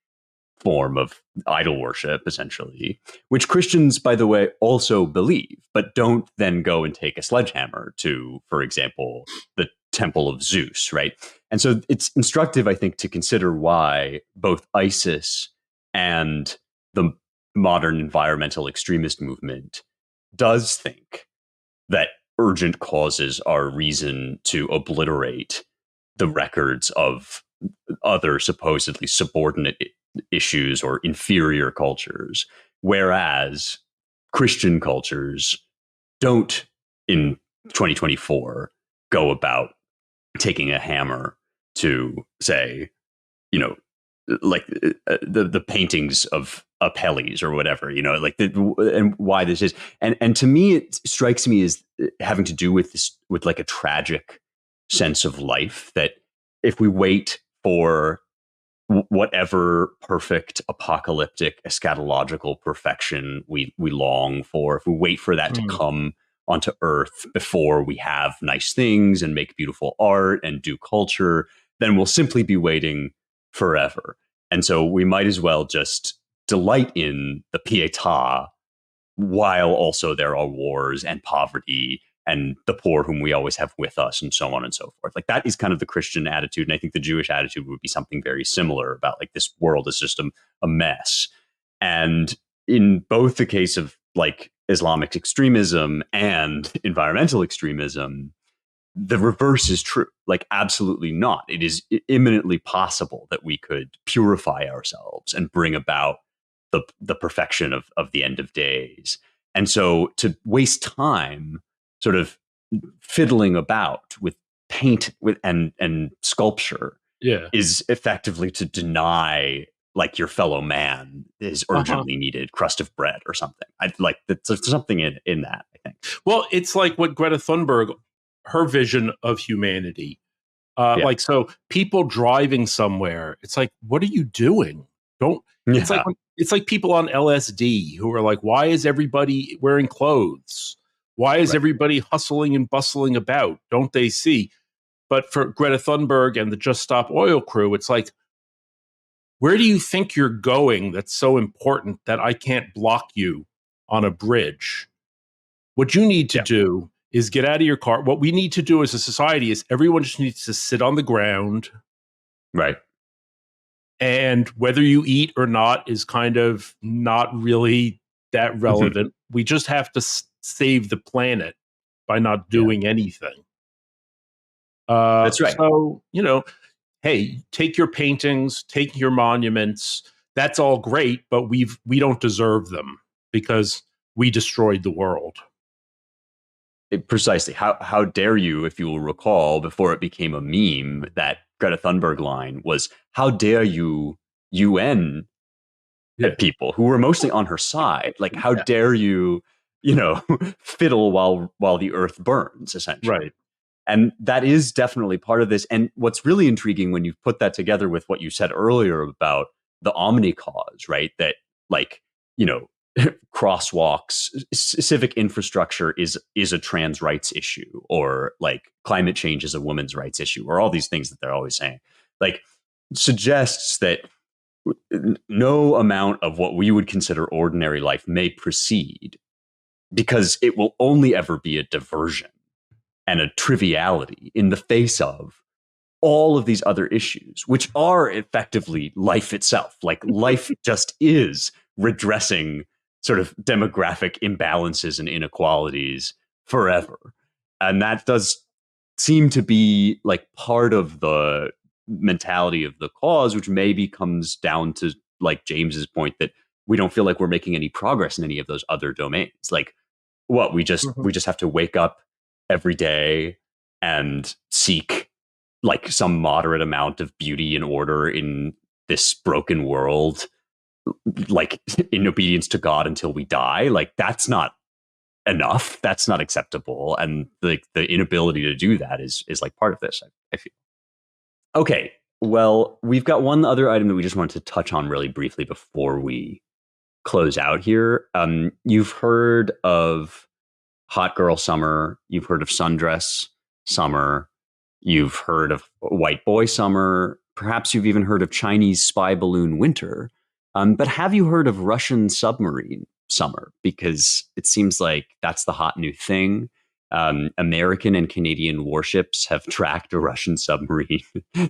Speaker 1: form of idol worship, essentially, which Christians, by the way, also believe, but don't then go and take a sledgehammer to, for example, the temple of Zeus, right? And so it's instructive, I think, to consider why both ISIS and the modern environmental extremist movement does think that urgent causes are reason to obliterate the records of other supposedly subordinate issues or inferior cultures, whereas Christian cultures don't, in 2024, go about taking a hammer to say, like the paintings of Apelles or whatever, like and why this is, and to me it strikes me as having to do with this, with like a tragic sense of life, that if we wait for whatever perfect apocalyptic eschatological perfection we long for, if we wait for that to come onto earth before we have nice things and make beautiful art and do culture, then we'll simply be waiting forever. And so we might as well just delight in the pietà while also there are wars and poverty and the poor whom we always have with us and so on and so forth. Like that is kind of the Christian attitude. And I think the Jewish attitude would be something very similar about like this world is just a mess. And in both the case of like Islamic extremism and environmental extremism, the reverse is true. Like absolutely not. It is imminently possible that we could purify ourselves and bring about the perfection of the end of days. And so to waste time sort of fiddling about with paint and sculpture is effectively to deny like your fellow man is urgently needed crust of bread or something. There's something in that, I think.
Speaker 3: Well, it's like what Greta Thunberg, her vision of humanity. Like, so people driving somewhere, it's like, what are you doing? It's like people on LSD who are like, why is everybody wearing clothes? Why is everybody hustling and bustling about? Don't they see? But for Greta Thunberg and the Just Stop Oil crew, it's like, where do you think you're going that's so important that I can't block you on a bridge? What you need to do is get out of your car. What we need to do as a society is everyone just needs to sit on the ground.
Speaker 1: Right.
Speaker 3: And whether you eat or not is kind of not really that relevant. We just have to save the planet by not doing anything.
Speaker 1: That's right.
Speaker 3: So, hey, take your paintings, take your monuments. That's all great, but we don't deserve them because we destroyed the world.
Speaker 1: Precisely. How dare you, if you will recall, before it became a meme, that Greta Thunberg line was, how dare you UN people who were mostly on her side? Like, how dare you, fiddle while the earth burns, essentially.
Speaker 3: Right.
Speaker 1: And that is definitely part of this. And what's really intriguing when you put that together with what you said earlier about the omni cause, right? That like, you know, crosswalks, civic infrastructure is a trans rights issue, or like climate change is a women's rights issue, or all these things that they're always saying, like suggests that no amount of what we would consider ordinary life may proceed, because it will only ever be a diversion and a triviality in the face of all of these other issues, which are effectively life itself. Like life just is redressing sort of demographic imbalances and inequalities forever. And that does seem to be like part of the mentality of the cause, which maybe comes down to like James's point that we don't feel like we're making any progress in any of those other domains. Like what we just have to wake up every day and seek like some moderate amount of beauty and order in this broken world, like in obedience to God until we die. Like that's not enough. That's not acceptable. And the inability to do that is like part of this, I feel. Okay. Well, we've got one other item that we just wanted to touch on really briefly before we close out here. You've heard of hot girl summer. You've heard of sundress summer. You've heard of white boy summer. Perhaps you've even heard of Chinese spy balloon winter. But have you heard of Russian submarine summer? Because it seems like that's the hot new thing. American and Canadian warships have tracked a Russian submarine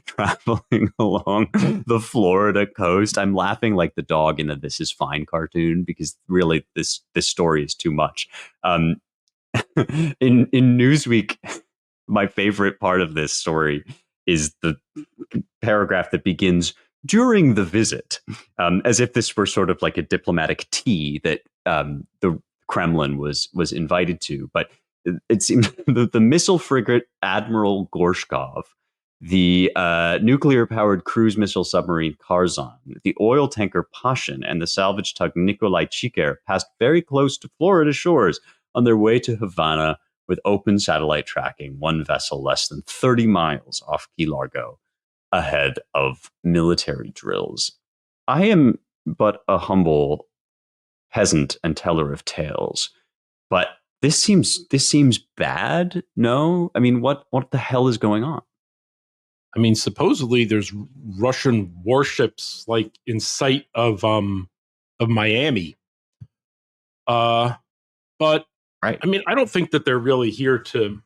Speaker 1: traveling along the Florida coast. I'm laughing like the dog in the This Is Fine cartoon, because really this story is too much. In Newsweek, my favorite part of this story is the paragraph that begins during the visit, as if this were sort of like a diplomatic tea that the Kremlin was invited to. But it seems the missile frigate Admiral Gorshkov, the nuclear-powered cruise missile submarine Karzan, the oil tanker Pashin, and the salvage tug Nikolai Chiker passed very close to Florida shores on their way to Havana with open satellite tracking, one vessel less than 30 miles off Key Largo, ahead of military drills. I am but a humble peasant and teller of tales, but this seems bad. No, I mean, what the hell is going on?
Speaker 3: I mean, supposedly there's Russian warships like in sight of Miami. But
Speaker 1: right.
Speaker 3: I mean, I don't think that they're really here to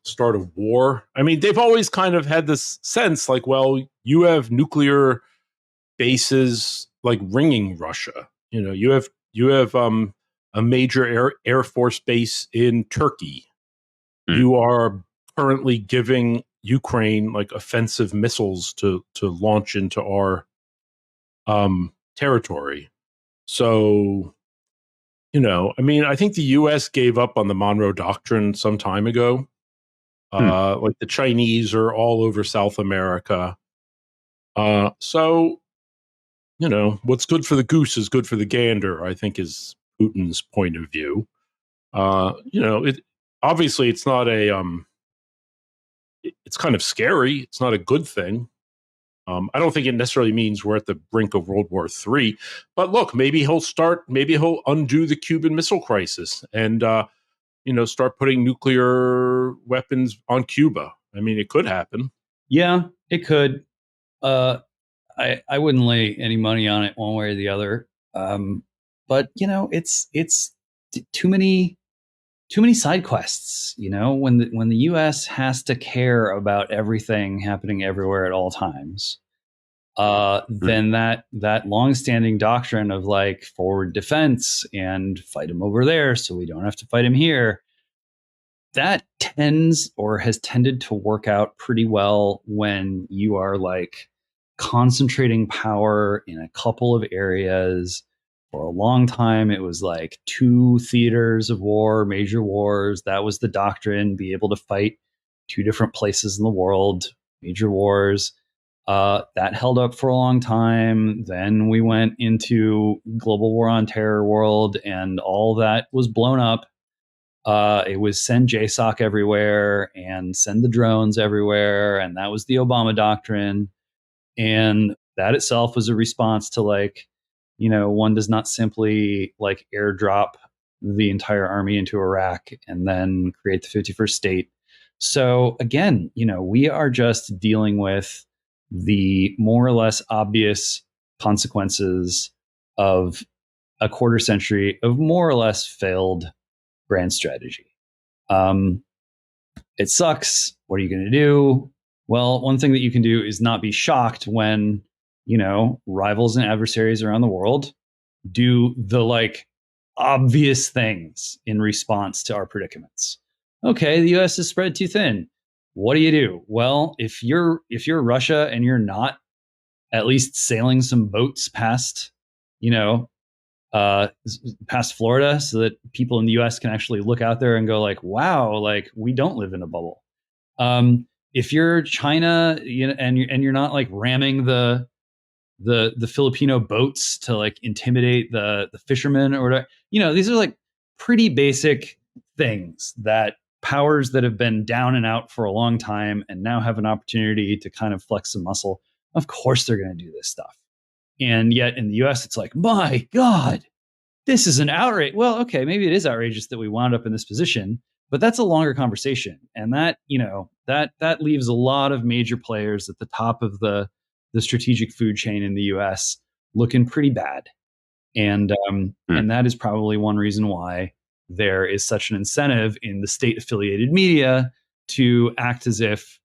Speaker 3: start a war. I mean, they've always kind of had this sense like, well, you have nuclear bases like ringing Russia. You know, you have a major air force base in Turkey. You are currently giving Ukraine like offensive missiles to launch into our territory. So, you know, I mean, I think the U.S. gave up on the Monroe Doctrine some time ago. Like the Chinese are all over South America. So, you know, what's good for the goose is good for the gander, I think is Putin's point of view. You know, obviously it's not it's kind of scary. It's not a good thing. I don't think it necessarily means we're at the brink of World War III. But look, maybe he'll undo the Cuban Missile Crisis and, you know, start putting nuclear weapons on Cuba. I mean, it could happen.
Speaker 2: Yeah, it could. I wouldn't lay any money on it one way or the other. But you know, it's too many side quests. You know, when the U.S. has to care about everything happening everywhere at all times, then that longstanding doctrine of like forward defense and fight him over there so we don't have to fight him here, that tends or has tended to work out pretty well when you are like concentrating power in a couple of areas. For a long time, it was like 2 theaters of war, major wars. That was the doctrine, be able to fight 2 different places in the world, major wars. That held up for a long time. Then we went into global war on terror world, and all that was blown up. It was send JSOC everywhere and send the drones everywhere. And that was the Obama doctrine. And that itself was a response to like, one does not simply like airdrop the entire army into Iraq and then create the 51st state. So again, we are just dealing with the more or less obvious consequences of a quarter century of more or less failed grand strategy. It sucks. What are you going to do? Well, one thing that you can do is not be shocked when, rivals and adversaries around the world do the like obvious things in response to our predicaments. Okay, the US is spread too thin. What do you do? Well, if you're Russia and you're not at least sailing some boats past, past Florida so that people in the US can actually look out there and go like, wow, like we don't live in a bubble. If you're China, and you're not like ramming the Filipino boats to like intimidate the fishermen or whatever, these are like pretty basic things that powers that have been down and out for a long time and now have an opportunity to kind of flex some muscle. Of course they're going to do this stuff. And yet in the US, it's like, my God, this is an outrage. Well, okay, maybe it is outrageous that we wound up in this position, but that's a longer conversation. And that, that leaves a lot of major players at the top of the strategic food chain in the US looking pretty bad. And and that is probably one reason why there is such an incentive in the state affiliated media to act as if,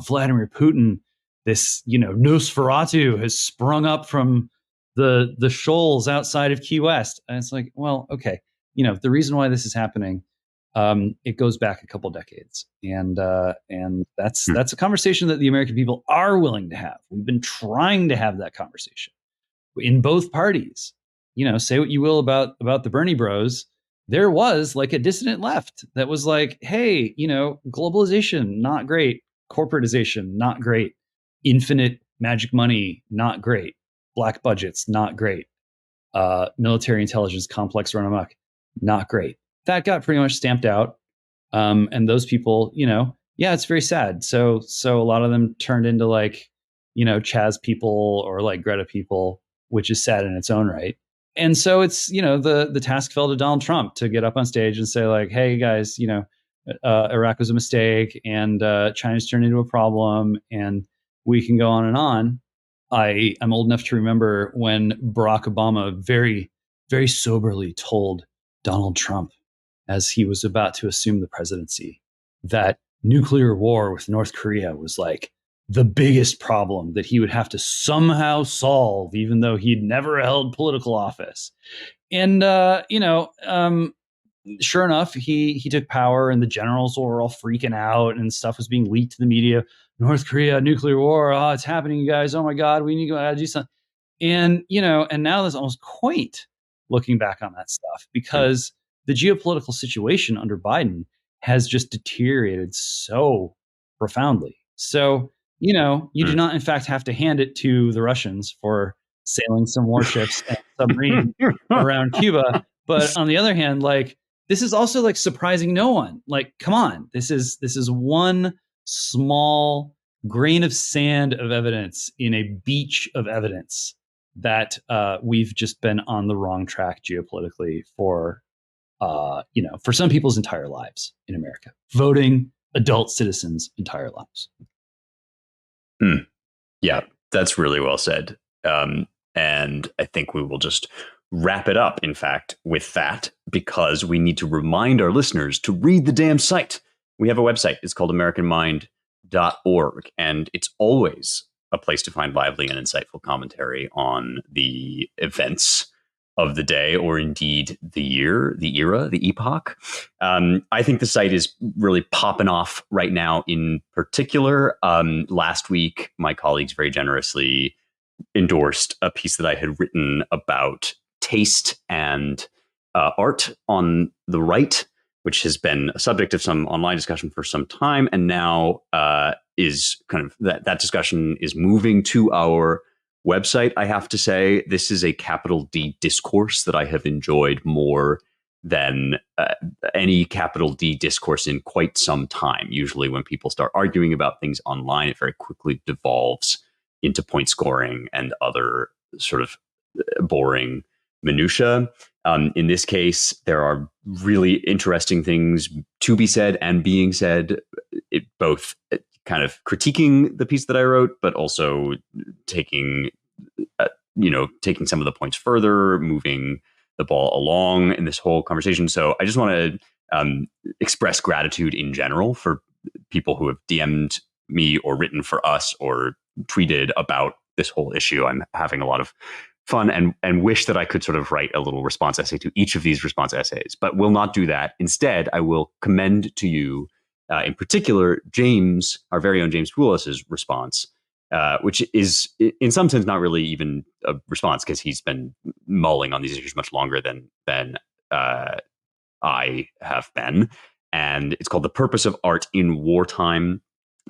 Speaker 2: Vladimir Putin, this, Nosferatu has sprung up from the shoals outside of Key West. And it's like, well, okay, the reason why this is happening, it goes back a couple decades, and that's a conversation that the American people are willing to have. We've been trying to have that conversation in both parties. Say what you will about the Bernie Bros. There was like a dissident left that was like, hey, globalization, not great. Corporatization, not great. Infinite magic money, not great. Black budgets, not great. Military intelligence complex run amok, not great. That got pretty much stamped out. And those people, it's very sad. So a lot of them turned into like, Chaz people or like Greta people, which is sad in its own right. And so it's, the task fell to Donald Trump to get up on stage and say like, hey guys, Iraq was a mistake and China's turned into a problem, and we can go on and on. I'm old enough to remember when Barack Obama very, very soberly told Donald Trump as he was about to assume the presidency that nuclear war with North Korea was like the biggest problem that he would have to somehow solve, even though he'd never held political office. And, sure enough, he took power and the generals were all freaking out and stuff was being leaked to the media. North Korea, nuclear war. Oh, it's happening, you guys. Oh my God, we need to go do something. And, and now there's almost quaint looking back on that stuff because the geopolitical situation under Biden has just deteriorated so profoundly. So, you do not, in fact, have to hand it to the Russians for sailing some warships and submarine around Cuba. But on the other hand, like, this is also like surprising no one. Like, come on, this is one small grain of sand of evidence in a beach of evidence that we've just been on the wrong track geopolitically for some people's entire lives in America, voting adult citizens' entire lives.
Speaker 1: Yeah, that's really well said. And I think we will just wrap it up, in fact, with that, because we need to remind our listeners to read the damn site. We have a website. It's called AmericanMind.org, and it's always a place to find lively and insightful commentary on the events of the day, or indeed the year, the era, the epoch. I think the site is really popping off right now. In particular, last week, my colleagues very generously endorsed a piece that I had written about taste and art on the right, which has been a subject of some online discussion for some time, and now is kind of that discussion is moving to our website. I have to say, this is a capital D discourse that I have enjoyed more than any capital D discourse in quite some time. Usually, when people start arguing about things online, it very quickly devolves into point scoring and other sort of boring minutia. In this case, there are really interesting things to be said and being said, both kind of critiquing the piece that I wrote, but also taking taking some of the points further, moving the ball along in this whole conversation. So I just want to express gratitude in general for people who have DM'd me or written for us or tweeted about this whole issue. I'm having a lot of fun and wish that I could sort of write a little response essay to each of these response essays, but will not do that. Instead, I will commend to you, in particular, James, our very own James Poulos' response, which is in some sense not really even a response because he's been mulling on these issues much longer than I have been. And it's called The Purpose of Art in Wartime,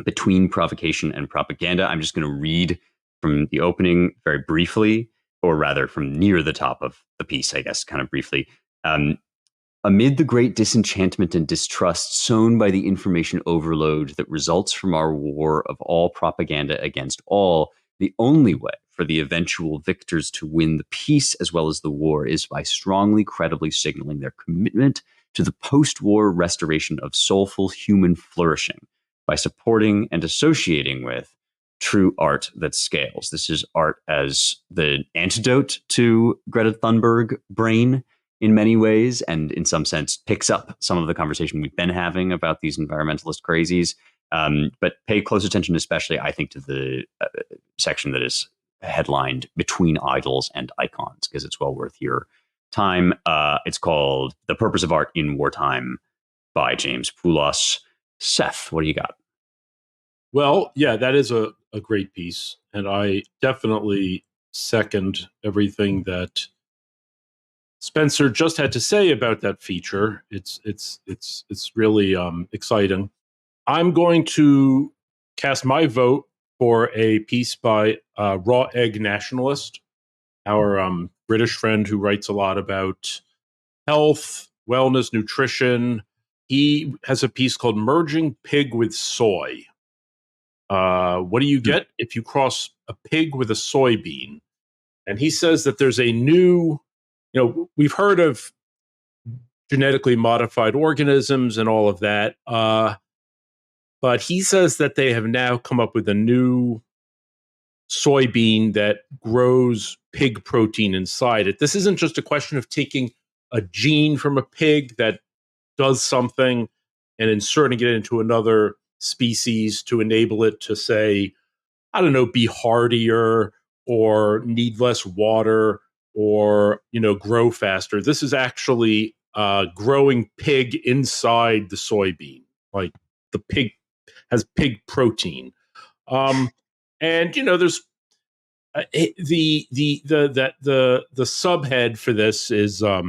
Speaker 1: Between Provocation and Propaganda. I'm just going to read from the opening very briefly, or rather from near the top of the piece, I guess, kind of briefly. Amid the great disenchantment and distrust sown by the information overload that results from our war of all propaganda against all, the only way for the eventual victors to win the peace as well as the war is by strongly, credibly signaling their commitment to the post-war restoration of soulful human flourishing by supporting and associating with true art that scales. This is art as the antidote to Greta Thunberg brain in many ways, and in some sense picks up some of the conversation we've been having about these environmentalist crazies. But pay close attention, especially, I think, to the section that is headlined Between Idols and Icons, because it's well worth your time. It's called The Purpose of Art in Wartime by James Poulos. Seth, what do you got?
Speaker 3: Well, yeah, that is a great piece. And I definitely second everything that Spencer just had to say about that feature. It's really exciting. I'm going to cast my vote for a piece by Raw Egg Nationalist, our British friend who writes a lot about health, wellness, nutrition. He has a piece called Merging Pig with Soy. What do you get if you cross a pig with a soybean? And he says that there's a new, we've heard of genetically modified organisms and all of that. But he says that they have now come up with a new soybean that grows pig protein inside it. This isn't just a question of taking a gene from a pig that does something and inserting it into another species to enable it to, say, I don't know, be hardier or need less water or, grow faster. This is actually growing pig inside the soybean. Like the pig has pig protein. And, there's the subhead for this is a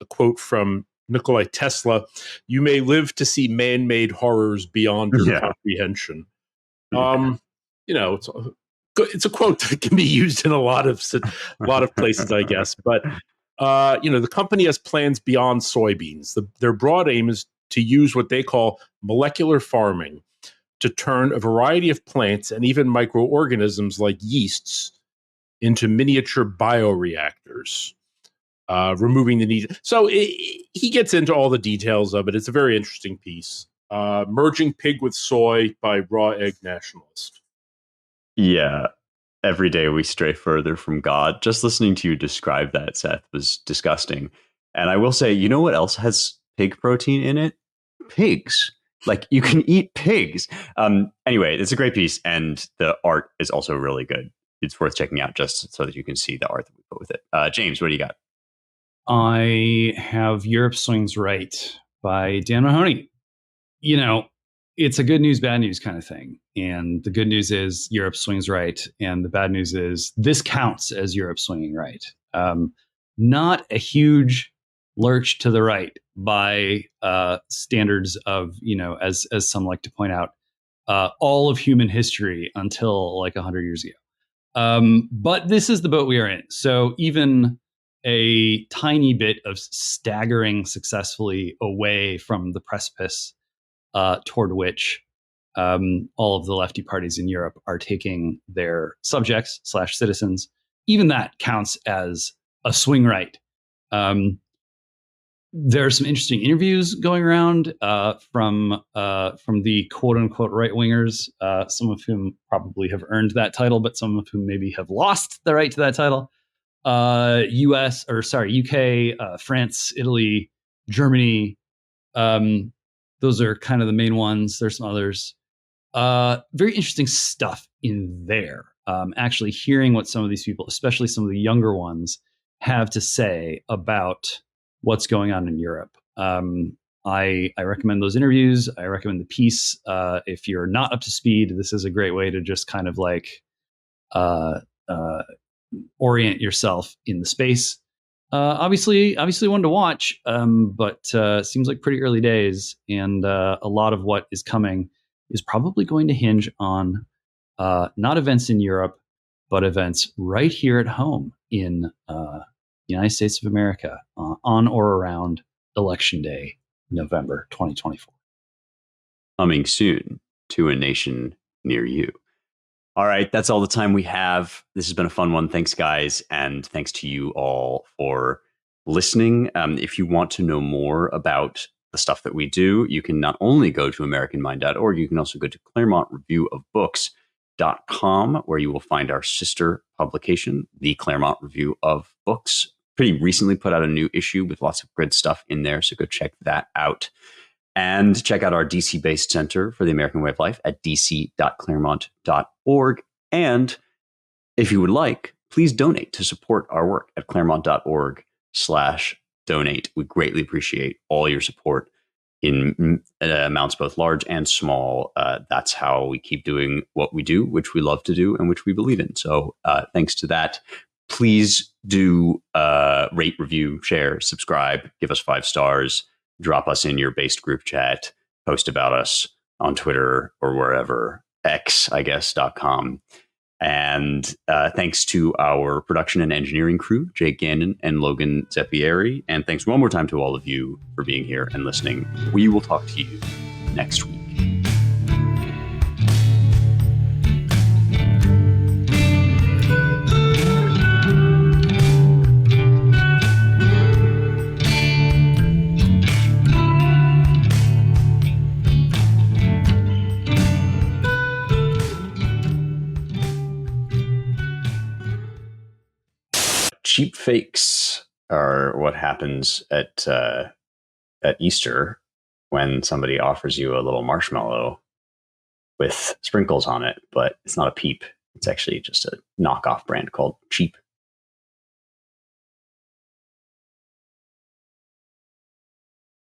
Speaker 3: quote from Nikola Tesla: "You may live to see man-made horrors beyond your comprehension." It's a quote that can be used in a lot of places, I guess. But the company has plans beyond soybeans. Their broad aim is to use what they call molecular farming to turn a variety of plants and even microorganisms like yeasts into miniature bioreactors, removing the need. So he gets into all the details of it. It's a very interesting piece. Merging Pig with Soy by Raw Egg Nationalist.
Speaker 1: Yeah. Every day we stray further from God. Just listening to you describe that, Seth, was disgusting. And I will say, you know what else has pig protein in it? Pigs. Like, you can eat pigs. Anyway, it's a great piece, and the art is also really good. It's worth checking out just so that you can see the art that we put with it. James, what do you got?
Speaker 2: I have Europe Swings Right by Dan Mahoney. It's a good news, bad news kind of thing. And the good news is Europe swings right. And the bad news is this counts as Europe swinging right. Not a huge lurch to the right by standards of, as some like to point out, all of human history until like 100 years ago. But this is the boat we are in. So even a tiny bit of staggering successfully away from the precipice toward which all of the lefty parties in Europe are taking their subjects / citizens. Even that counts as a swing right. There are some interesting interviews going around from the quote unquote right wingers, some of whom probably have earned that title, but some of whom maybe have lost the right to that title. UK, France, Italy, Germany. Those are kind of the main ones. There's some others. Very interesting stuff in there. Actually hearing what some of these people, especially some of the younger ones, have to say about what's going on in Europe. I recommend those interviews. I recommend the piece. If you're not up to speed, this is a great way to just kind of like orient yourself in the space. Obviously one to watch, but seems like pretty early days, and a lot of what is coming is probably going to hinge on not events in Europe, but events right here at home in the United States of America on or around Election Day, November 2024.
Speaker 1: Coming soon to a nation near you. All right, that's all the time we have. This has been a fun one. Thanks, guys. And thanks to you all for listening. If you want to know more about the stuff that we do, you can not only go to AmericanMind.org, you can also go to ClaremontReviewOfBooks.com, where you will find our sister publication, the Claremont Review of Books. Pretty recently put out a new issue with lots of good stuff in there, so go check that out. And check out our DC-based Center for the American Way of Life at dc.claremont.org. And if you would like, please donate to support our work at claremont.org/donate. We greatly appreciate all your support in amounts both large and small. That's how we keep doing what we do, which we love to do and which we believe in. So thanks to that. Please do rate, review, share, subscribe, give us 5 stars. Drop us in your based group chat, post about us on Twitter or wherever, X, I guess.com. And thanks to our production and engineering crew, Jake Gannon and Logan Zeppieri. And thanks one more time to all of you for being here and listening. We will talk to you next week. Cheap fakes are what happens at Easter when somebody offers you a little marshmallow with sprinkles on it, but it's not a peep. It's actually just a knockoff brand called Cheap